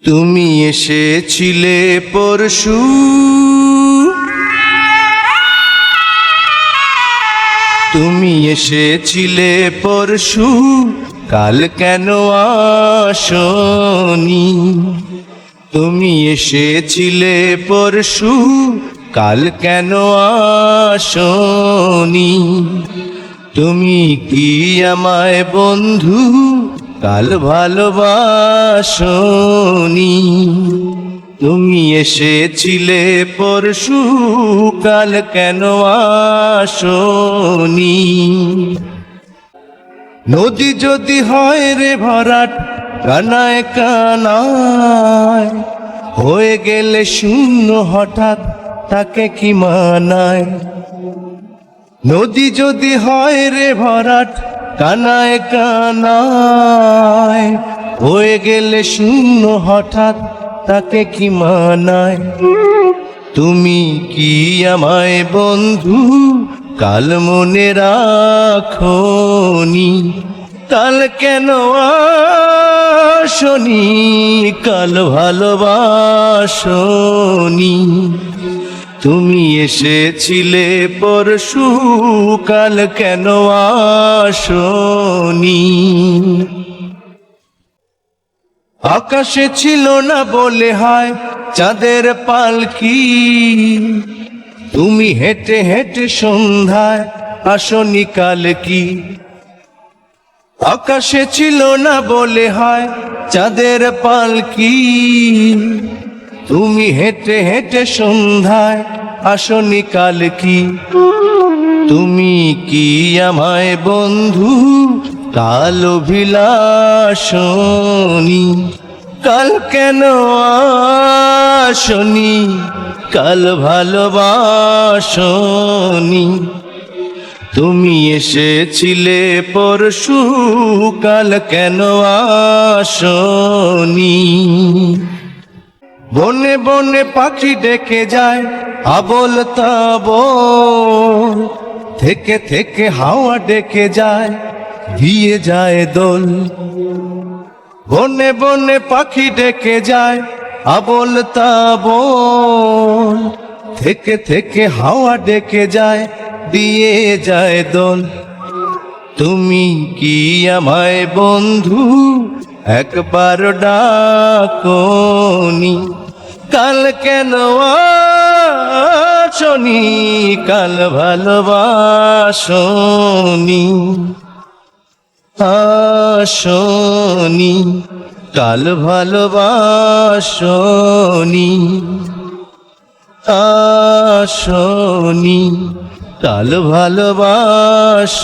তুমি এসেছিলে পরশু, তুমি এসেছিলে পরশু, কাল কেন আসনি? তুমি এসেছিলে পরশু, কাল কেন আসনি? তুমি কি আমায় বন্ধু কাল ভালোবাসনি? তুমি এসেছিলে পরশু, কাল কেন আসনি? নদী যদি হয় রে ভরাট কানায় কানায়, হয়ে গেলে শূন্য হঠাৎ তাকে কি মানায়? নদী যদি হয় রে ভরাট কানায় কানায়, হয়ে গেলে শূন্য হঠাৎ তাকে কি মানায়? তুমি কি আমায় বন্ধু কাল মনে রাখনি? কাল কেন আসনি? কাল ভালোবাসনি? তুমি এসেছিলে পরশু, কাল কেন আসনি? আকাশে ছিল না বলে হায় চাঁদের পালকি, তুমি হেঁটে হেঁটে সন্ধ্যায় আসনি কাল কি? আকাশে ছিল না বলে হায় চাঁদের পালকি, তুমি হেঁটে হেঁটে সন্ধ্যায় আসনি কাল কি? তুমি কি আমায় বন্ধু কাল অভিলাষনি? কাল কেন আসনি? কাল ভালোবাসনি? তুমি এসেছিলে পরশু, কাল কেন আসনি? বনে বনে পাখি ডেকে যায় আবোল তাবোল, থেকে থেকে হাওয়া ডেকে যায় দিয়ে যায় দোল। বনে বনে পাখি ডেকে যায় আবোল তাবোল, থেকে থেকে হাওয়া ডেকে যায় দিয়ে যায় দোল। তুমি কি আমায় বন্ধু একবার ডাকনি? কাল কেন আসনি? কাল ভালোবাসনি? আসনি? কাল ভালোবাসনি? আসনি? কাল ভালোবাসনি?